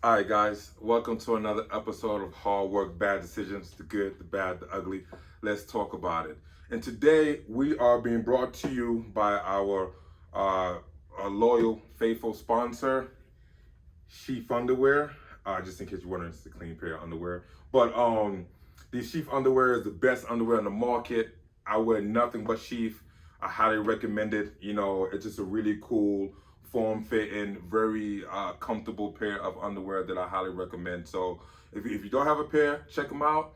All right, guys, welcome to another episode of Hardwork Bad Decisions, the good, the bad, the ugly. Let's talk about it. And today we are being brought to you by our loyal, faithful sponsor, Sheath Underwear. Just in case you're wondering, it's a clean pair of underwear. But the Sheath Underwear is the best underwear on the market. I wear nothing but Sheath. I highly recommend it. It's just a really cool, form-fitting, very comfortable pair of underwear that I highly recommend. So if you don't have a pair, check them out.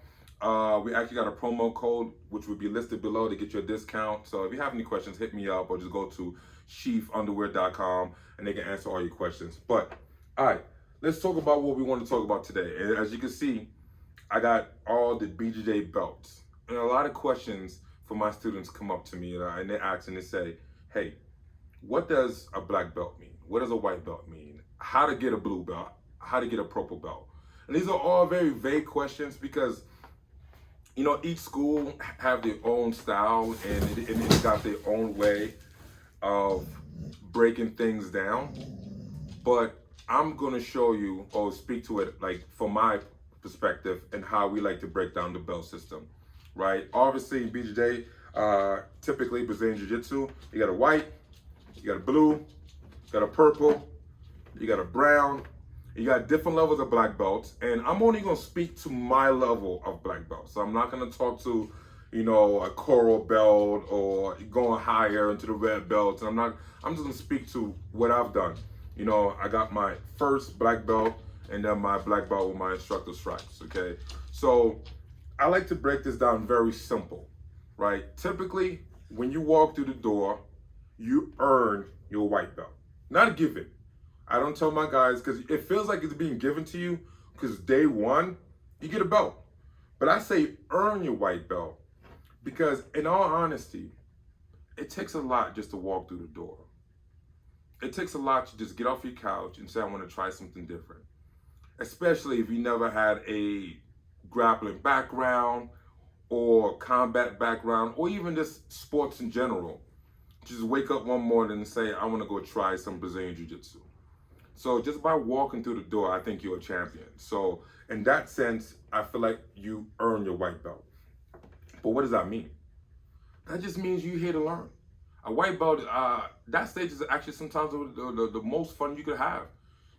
We actually got a promo code which will be listed below to get you a discount. So if you have any questions, hit me up or just go to sheathunderwear.com and they can answer all your questions. But all right, let's talk about what we want to talk about today. And as you can see, I got all the BJJ belts. And a lot of questions from my students come up to me and they ask and they say, hey, what does a black belt mean? What does a white belt mean? How to get a blue belt? How to get a purple belt? And these are all very vague questions because, each school have their own style and it got their own way of breaking things down. But I'm going to show you or speak to it like from my perspective and how we like to break down the belt system, right? Obviously, BJJ, typically Brazilian Jiu-Jitsu, you got a white, you got a blue, you got a purple, you got a brown, you got different levels of black belts, and I'm only going to speak to my level of black belt. So I'm not going to talk to, a coral belt or going higher into the red belts. And I'm just going to speak to what I've done. I got my first black belt and then my black belt with my instructor stripes, okay? So I like to break this down very simple, right? Typically, when you walk through the door, you earn your white belt, not a given. I don't tell my guys because it feels like it's being given to you because day one, you get a belt. But I say earn your white belt because in all honesty, it takes a lot just to walk through the door. It takes a lot to just get off your couch and say, I want to try something different. Especially if you never had a grappling background or combat background or even just sports in general. Just wake up one morning and say, I want to go try some Brazilian Jiu-Jitsu. So just by walking through the door, I think you're a champion. So in that sense, I feel like you earn your white belt. But what does that mean? That just means you're here to learn. A white belt, that stage is actually sometimes the most fun you could have.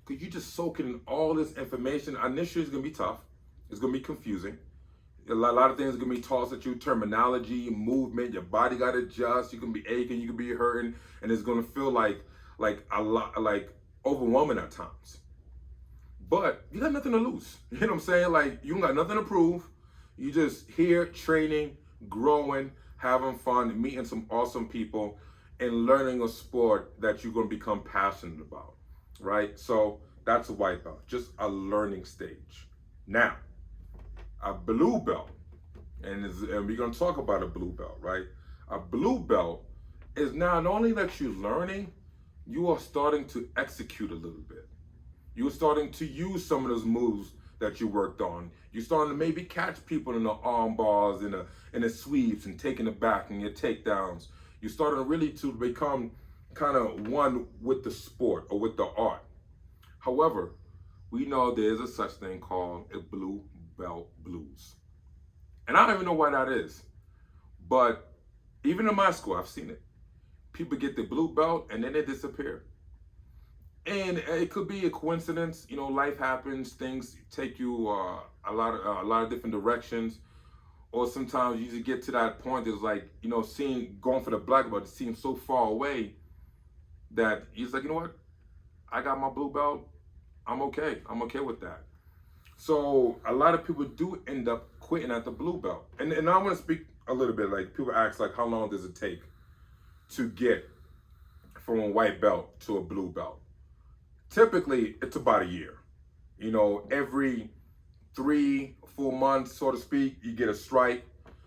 Because you're just soaking in all this information. Initially, it's going to be tough. It's going to be confusing. A lot of things are going to be tossed at you. Terminology, movement, your body got to adjust. You can be aching, you can be hurting. And it's going to feel like a lot, like overwhelming at times. But you got nothing to lose. You know what I'm saying? Like, you got nothing to prove. You just here training, growing, having fun, meeting some awesome people, and learning a sport that you're going to become passionate about, right? So that's a white belt, just a learning stage. Now, a blue belt, and we're going to talk about a blue belt, right? A blue belt is not only that you're learning, you are starting to execute a little bit. You're starting to use some of those moves that you worked on. You're starting to maybe catch people in the arm bars, in the sweeps, and taking it back and your takedowns. You're starting really to become kind of one with the sport or with the art. However, we know there's a such thing called a blue belt blues. And I don't even know why that is. But even in my school, I've seen it. People get the blue belt and then they disappear. And it could be a coincidence. Life happens. Things take you a lot of different directions. Or sometimes you just get to that point that's like, going for the black belt, it seems so far away that he's like, you know what? I got my blue belt. I'm okay. I'm okay with that. So a lot of people do end up quitting at the blue belt. And I want to speak a little bit, like people ask, like, how long does it take to get from a white belt to a blue belt? Typically, it's about a year. Every 3-4 months, so to speak, you get a stripe.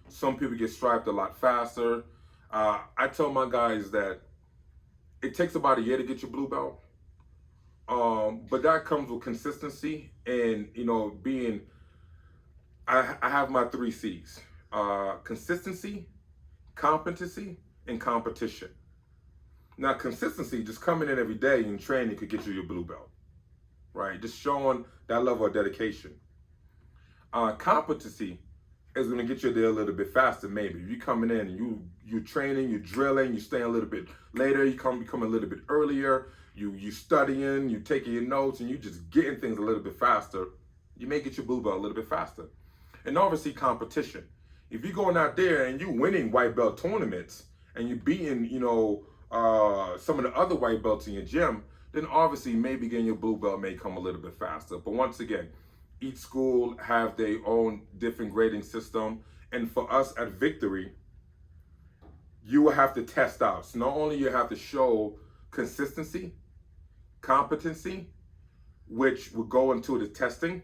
Some people get striped a lot faster. I tell my guys that it takes about a year to get your blue belt. But that comes with consistency and, I have my 3 C's. Consistency, competency, and competition. Now, consistency, just coming in every day and training could get you your blue belt. right? Just showing that level of dedication. Competency is going to get you there a little bit faster, maybe. If you're coming in and you're training, you're drilling, you're staying a little bit later, you come a little bit earlier, you studying, you taking your notes, and you just getting things a little bit faster, you may get your blue belt a little bit faster. And obviously competition. If you're going out there and you're winning white belt tournaments and you're beating, some of the other white belts in your gym, then obviously maybe getting your blue belt may come a little bit faster. But once again, each school have their own different grading system. And for us at Victory, you will have to test out. So not only you have to show consistency, competency, which will go into the testing,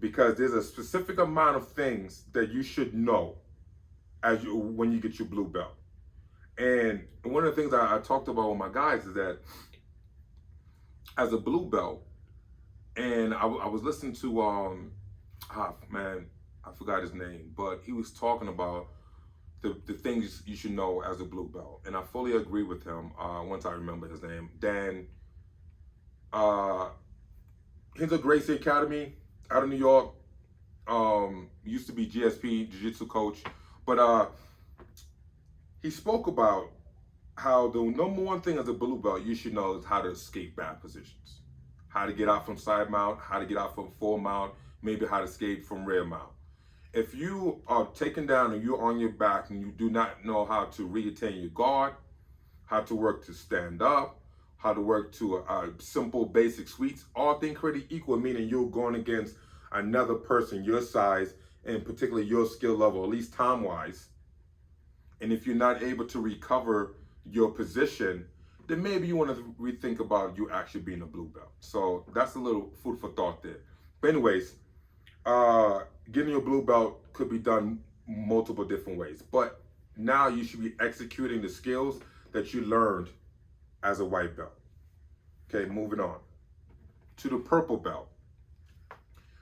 because there's a specific amount of things that you should know when you get your blue belt. And one of the things I talked about with my guys is that as a blue belt, and I was listening to, I forgot his name, but he was talking about the things you should know as a blue belt. And I fully agree with him once I remember his name. Dan, he's a Gracie Academy out of New York. Used to be GSP, Jiu-Jitsu coach. But he spoke about how the number one thing as a blue belt you should know is how to escape bad positions. How to get out from side mount, how to get out from full mount, maybe how to escape from rear mount. If you are taken down and you're on your back and you do not know how to reattain your guard, how to work to stand up, how to work to a simple basic sweeps, all things created equal, meaning you're going against another person your size and particularly your skill level, at least time-wise. And if you're not able to recover your position, then maybe you want to rethink about you actually being a blue belt. So that's a little food for thought there. But anyways, getting your blue belt could be done multiple different ways. But now you should be executing the skills that you learned as a white belt. Okay, moving on to the purple belt.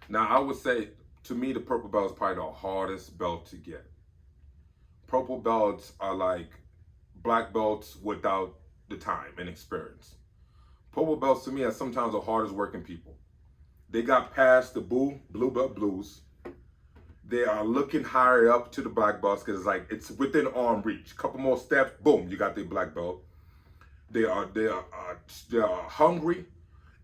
Now I would say, to me, the purple belt is probably the hardest belt to get. Purple belts are like black belts without the time and experience. Purple belts to me are sometimes the hardest working people. They got past the blue belt blues. They are looking higher up to the black belts because it's within arm reach. A couple more steps, boom, you got the black belt. They are hungry,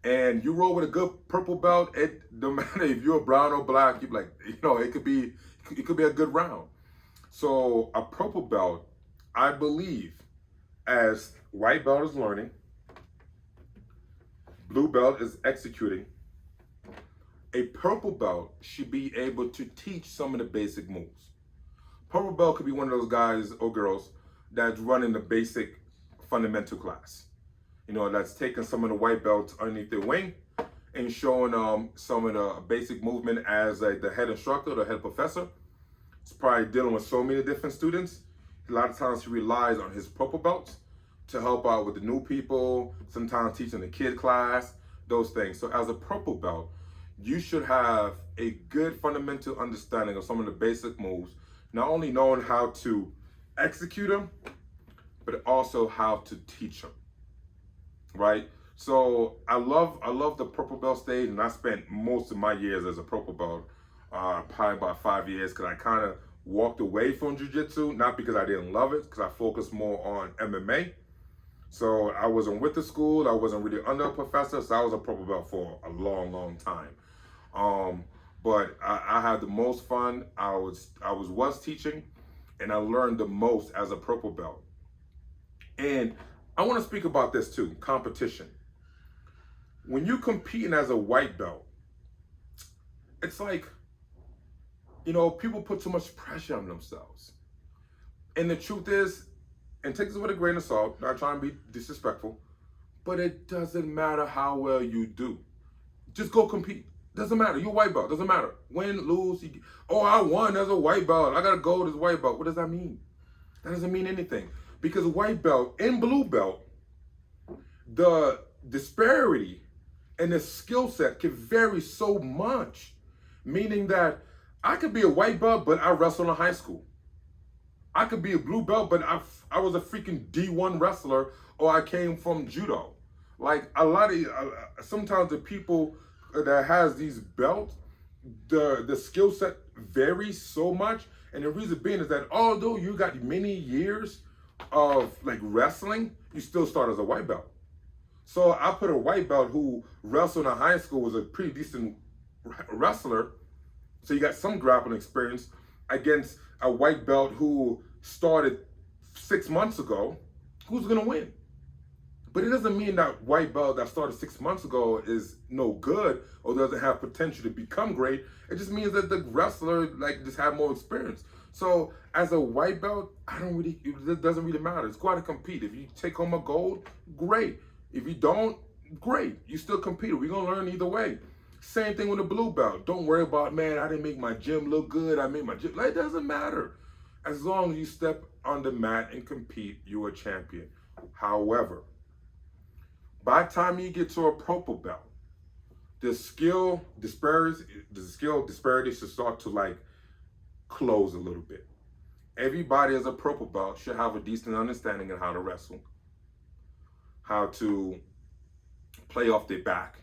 and you roll with a good purple belt. It no matter if you're brown or black, you're like, it could be a good round. So a purple belt, I believe, as white belt is learning, blue belt is executing, a purple belt should be able to teach some of the basic moves. Purple belt could be one of those guys or girls that's running the basic fundamental class. That's taking some of the white belts underneath their wing and showing some of the basic movement as the head instructor, the head professor. It's probably dealing with so many different students. A lot of times he relies on his purple belts to help out with the new people, sometimes teaching the kid class, those things. So as a purple belt, you should have a good fundamental understanding of some of the basic moves, not only knowing how to execute them, but also how to teach them, right? So I love the purple belt stage, and I spent most of my years as a purple belt, probably about 5 years, because I kind of walked away from jiu-jitsu, not because I didn't love it, because I focused more on MMA. So I wasn't with the school, I wasn't really under a professor, so I was a purple belt for a long time. But I had the most fun. I was teaching, and I learned the most as a purple belt. And I want to speak about this too, competition. When you're competing as a white belt, it's like, people put too much pressure on themselves. And the truth is, and take this with a grain of salt, not trying to be disrespectful, but it doesn't matter how well you do. Just go compete. Doesn't matter. You're a white belt. Doesn't matter. Win, lose. I won as a white belt. I got a gold as a white belt. What does that mean? That doesn't mean anything. Because white belt and blue belt, the disparity and the skill set can vary so much. Meaning that I could be a white belt, but I wrestled in high school. I could be a blue belt, but I was a freaking D1 wrestler, or I came from judo. Like a lot of sometimes the people that has these belts, the skill set varies so much, and the reason being is that although you got many years of like wrestling, you still start as a white belt. So I put a white belt who wrestled in high school, was a pretty decent wrestler, so you got some grappling experience, against a white belt who started 6 months ago. Who's gonna win? But it doesn't mean that white belt that started 6 months ago is no good or doesn't have potential to become great. It just means that the wrestler like just had more experience. So as a white belt, it doesn't really matter. It's got to compete. If you take home a gold, great. If you don't, great. You still compete. We're gonna learn either way. Same thing with a blue belt. Don't worry about, man, I didn't make my gym look good. I made my gym. Like, it doesn't matter. As long as you step on the mat and compete, you're a champion. However, by the time you get to a purple belt, the skill disparities should start to like close a little bit. Everybody as a purple belt should have a decent understanding of how to wrestle, how to play off their back,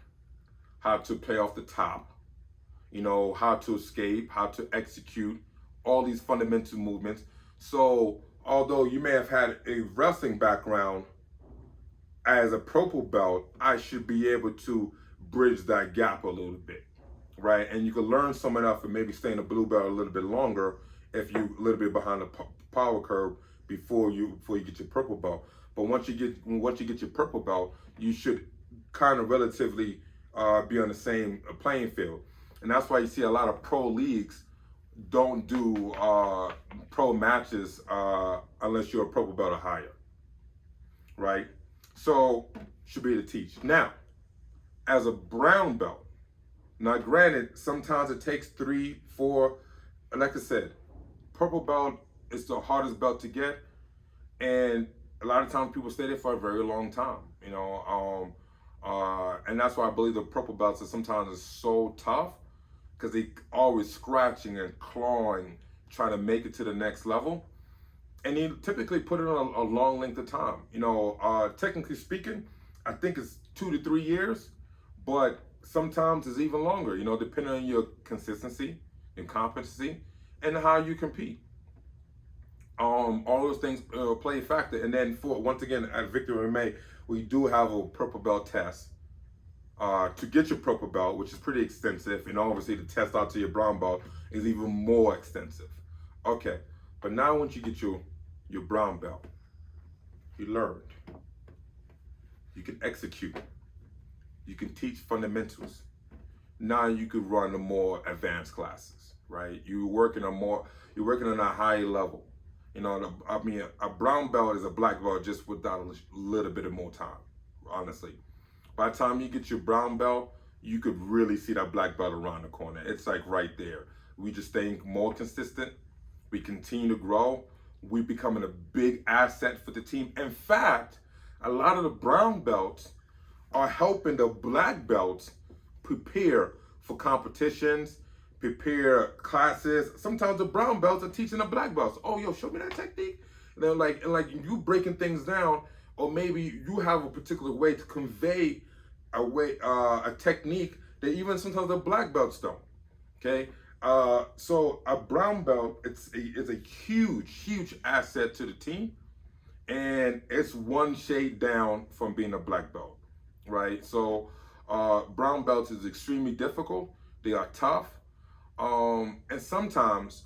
how to play off the top, how to escape, how to execute all these fundamental movements. So although you may have had a wrestling background, as a purple belt, I should be able to bridge that gap a little bit, right? And you can learn some enough and maybe stay in a blue belt a little bit longer if you're a little bit behind the power curve before you get your purple belt. But once you get your purple belt, you should kind of relatively be on the same playing field. And that's why you see a lot of pro leagues don't do pro matches unless you're a purple belt or higher, right? So, should be able to teach. Now, as a brown belt, now granted, sometimes it takes 3, 4, like I said, purple belt is the hardest belt to get, and a lot of times people stay there for a very long time, and that's why I believe the purple belts are sometimes so tough, because they always scratching and clawing, trying to make it to the next level. And you typically put it on a long length of time. Technically speaking, I think it's 2 to 3 years, but sometimes it's even longer, depending on your consistency and competency and how you compete. All those things play a factor. And then once again, at Victory MMA, we do have a purple belt test to get your purple belt, which is pretty extensive. And obviously the test out to your brown belt is even more extensive. Okay. But now once you get your brown belt, you learned, you can execute, you can teach fundamentals. Now you could run the more advanced classes, right? You're working on a higher level. A brown belt is a black belt just without a little bit of more time, honestly. By the time you get your brown belt, you could really see that black belt around the corner. It's like right there. We just staying more consistent. We continue to grow. We're becoming a big asset for the team. In fact, a lot of the brown belts are helping the black belts prepare for competitions, prepare classes. Sometimes the brown belts are teaching the black belts. Oh, yo, show me that technique. And you breaking things down, or maybe you have a particular way to convey a technique that even sometimes the black belts don't. Okay. So a brown belt, it's a huge asset to the team, and it's one shade down from being a black belt, right? So brown belts is extremely difficult. They are tough, and sometimes,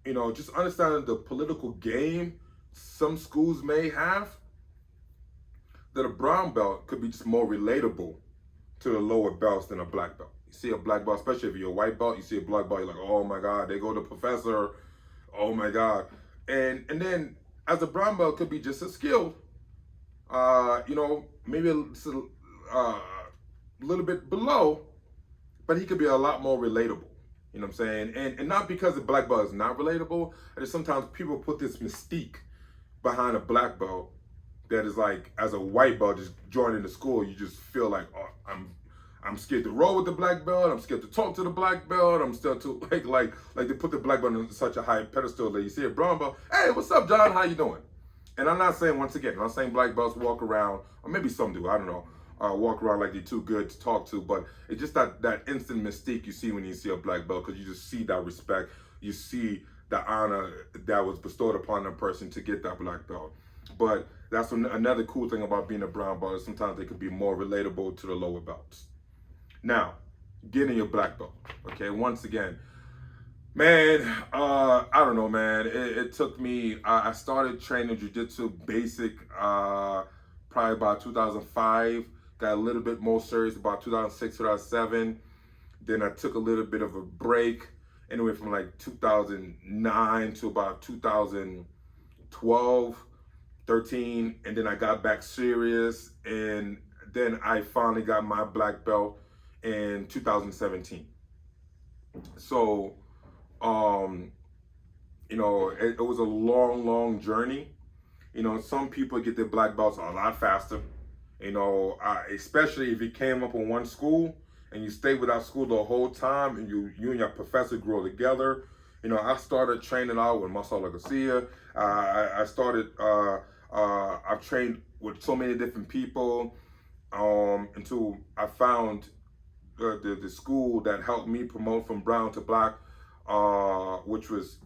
just understanding the political game some schools may have, that a brown belt could be just more relatable to the lower belts than a black belt. You see a black belt, especially if you're a white belt, you see a black belt, you're like, oh my God, they go to professor, oh my God. And then as a brown belt could be just as skilled, maybe a little bit below, but he could be a lot more relatable. You know what I'm saying? And not because the black belt is not relatable, just sometimes people put this mystique behind a black belt that is like, as a white belt just joining the school, you just feel like, oh, I'm scared to roll with the black belt. I'm scared to talk to the black belt. I'm still too like they put the black belt on such a high pedestal that you see a brown belt. Hey, what's up, John? How you doing? And I'm not saying, once again, I'm not saying black belts walk around, or maybe some do, I don't know. walk around like they're too good to talk to, but it's just that instant mystique you see when you see a black belt, because you just see that respect, you see the honor that was bestowed upon the person to get that black belt. But that's another cool thing about being a brown belt, is sometimes they could be more relatable to the lower belts. Now, getting your black belt, okay, once again, man, I don't know, man. It took me, I started training jiu-jitsu basic probably about 2005. Got a little bit more serious about 2006, 2007. Then I took a little bit of a break, anyway, from like 2009 to about 2012, 13. And then I got back serious. And then I finally got my black belt in 2017. So, you know, it was a long journey. You know, some people get their black belts a lot faster. You know, especially if you came up in one school and you stayed with that school the whole time, and you and your professor grew together. You know, I started training out with Marcelo Garcia. I've trained with so many different people until I found the school that helped me promote from brown to black, which was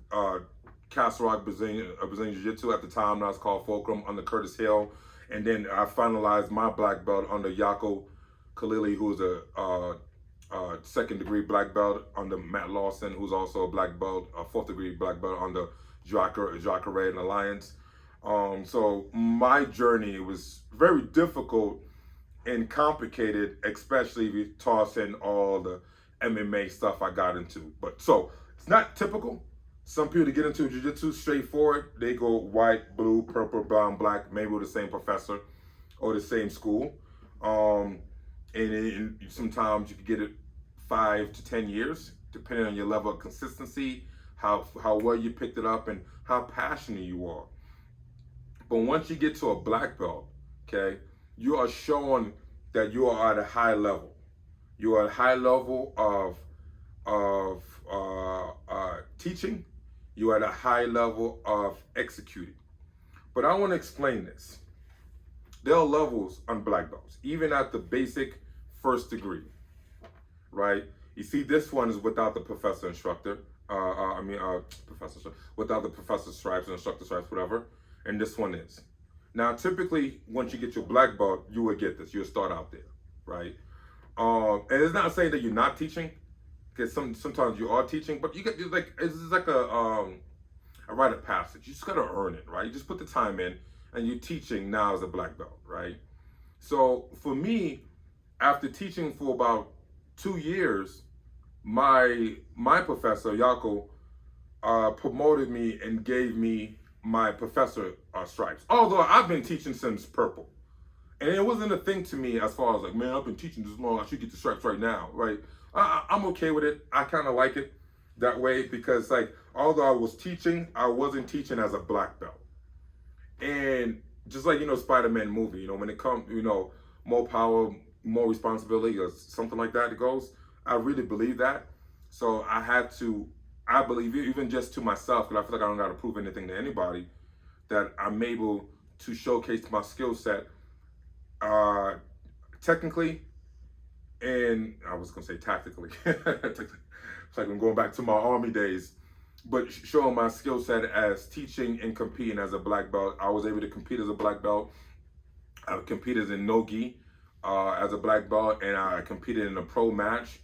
Castle Rock Brazilian Jiu-Jitsu. At the time, that was called Fulcrum, under Curtis Hill. And then I finalized my black belt under Yako Khalili, who's a second degree black belt, under Matt Lawson, who's also a black belt, a fourth degree black belt under Jacare and Alliance. So my journey was very difficult and complicated, especially if you toss in all the MMA stuff I got into. But so it's not typical. Some people that get into jiu-jitsu straightforward, they go white, blue, purple, brown, black, maybe with the same professor or the same school. And sometimes you can get it 5 to 10 years, depending on your level of consistency, how well you picked it up, and how passionate you are. But once you get to a black belt, okay, you are showing that you are at a high level. You are at a high level of teaching. You are at a high level of executing. But I want to explain this. There are levels on black belts, even at the basic first degree, right? You see, this one is without the professor instructor. Without the professor stripes and instructor stripes, whatever. And this one is. Now, typically, once you get your black belt, you will get this. You'll start out there, right? And it's not saying that you're not teaching, because sometimes you are teaching, but you get it's like a rite of passage. You just gotta earn it, right? You just put the time in, and you're teaching now as a black belt, right? So for me, after teaching for about 2 years, my professor Yako promoted me and gave me my professor stripes. Although I've been teaching since purple, and it wasn't a thing to me as far as like, man, I've been teaching this long, I should get the stripes right now, right? I'm okay with it. I kind of like it that way, because like, although I was teaching, I wasn't teaching as a black belt. And just like, you know, Spider-Man movie, you know, when it comes, you know, more power, more responsibility, or something like that, it goes. I really believe that. So I believe, even just to myself, because I feel like I don't got to prove anything to anybody, that I'm able to showcase my skill set technically, and I was going to say tactically. It's like I'm going back to my Army days, but showing my skill set as teaching and competing as a black belt. I was able to compete as a black belt. I competed in no-gi as a black belt, and I competed in a pro match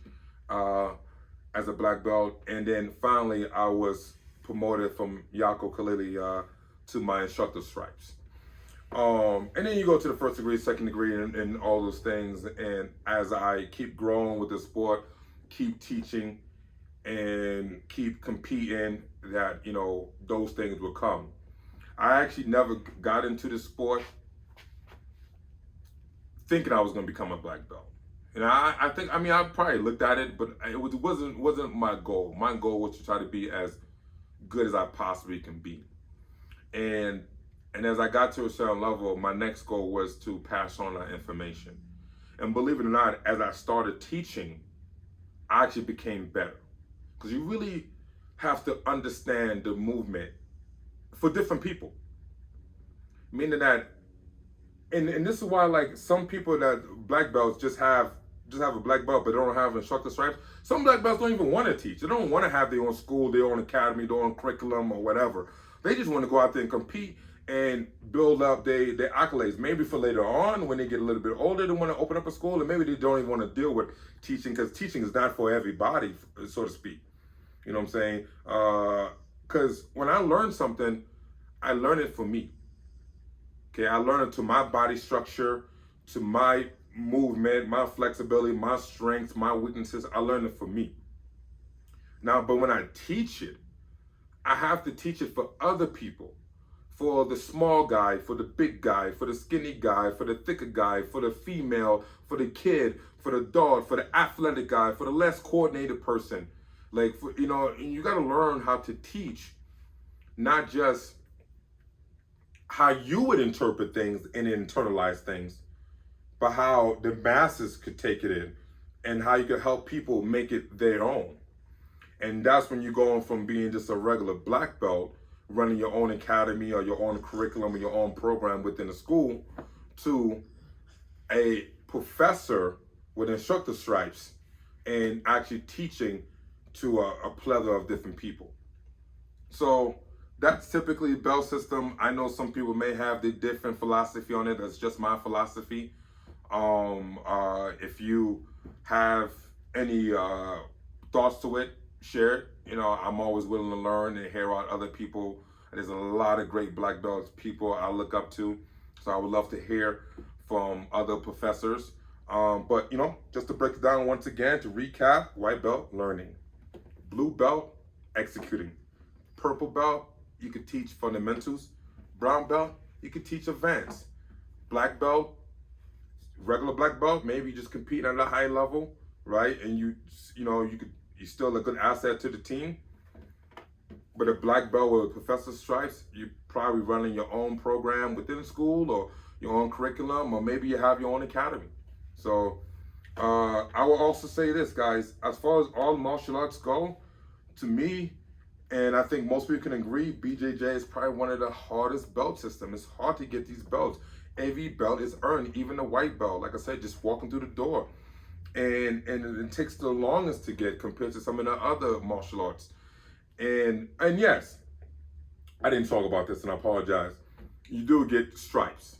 as a black belt. And then finally, I was promoted from Yako Khalili to my instructor stripes. And then you go to the first degree, second degree, and all those things. And as I keep growing with the sport, keep teaching, and keep competing, that, you know, those things will come. I actually never got into the sport thinking I was going to become a black belt. And I think, I probably looked at it, but it wasn't my goal. My goal was to try to be as good as I possibly can be. And as I got to a certain level, my next goal was to pass on that information. And believe it or not, as I started teaching, I actually became better. Because you really have to understand the movement for different people. Meaning that and this is why, like, some people that black belts just have a black belt, but they don't have instructor stripes. Some black belts don't even want to teach. They don't want to have their own school, their own academy, their own curriculum, or whatever. They just want to go out there and compete and build up their accolades. Maybe for later on, when they get a little bit older, they want to open up a school, and maybe they don't even want to deal with teaching, because teaching is not for everybody, so to speak. You know what I'm saying? Because when I learn something, I learn it for me. Okay, I learn it to my body structure, to my movement, my flexibility, my strengths, my weaknesses. I learn it for me. Now, but when I teach it, I have to teach it for other people. For the small guy, for the big guy, for the skinny guy, for the thicker guy, for the female, for the kid, for the dog, for the athletic guy, for the less coordinated person. Like, you know, you got to learn how to teach, not just how you would interpret things and internalize things, but how the masses could take it in, and how you could help people make it their own. And that's when you're going from being just a regular black belt, running your own academy or your own curriculum or your own program within a school, to a professor with instructor stripes and actually teaching to a plethora of different people. So that's typically the belt system. I know some people may have the different philosophy on it. That's just my philosophy. If you have any thoughts to it, share it. You know, I'm always willing to learn and hear out other people. There's a lot of great black belts people I look up to, so I would love to hear from other professors. But you know, just to break it down once again, to recap: white belt, learning; blue belt, executing; purple belt, you could teach fundamentals; brown belt, you could teach advanced; black belt, regular black belt, maybe you just compete at a high level, right? And you're still a good asset to the team. But a black belt with professor stripes, you're probably running your own program within school, or your own curriculum, or maybe you have your own academy. So I will also say this, guys, as far as all martial arts go, to me, and I think most people can agree, BJJ is probably one of the hardest belt systems. It's hard to get these belts. Every belt is earned, even the white belt. Like I said, just walking through the door. And it takes the longest to get compared to some of the other martial arts. And yes, I didn't talk about this, and I apologize. You do get stripes.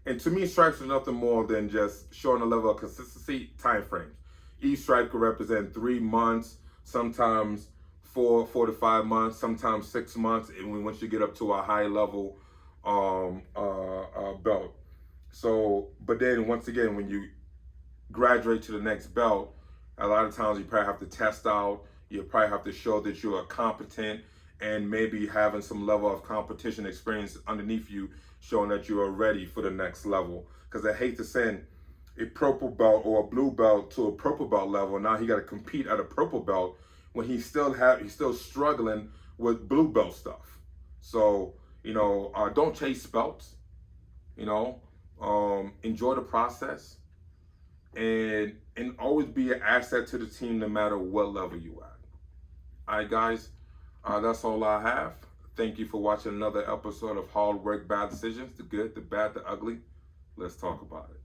And to me, stripes are nothing more than just showing a level of consistency, time frames. Each stripe could represent 3 months, sometimes 4 to 5 months, sometimes 6 months, and once you get up to a high level belt. So, but then once again, when you graduate to the next belt, a lot of times you probably have to test out. You probably have to show that you are competent, and maybe having some level of competition experience underneath you, showing that you are ready for the next level. Because I hate to send a purple belt or a blue belt to a purple belt level. Now he got to compete at a purple belt when he's still struggling with blue belt stuff. So, you know, don't chase belts. You know, enjoy the process, and always be an asset to the team, no matter what level you at. All right, guys, that's all I have. Thank you for watching another episode of Hardwork Bad Decisions, the good, the bad, the ugly. Let's talk about it.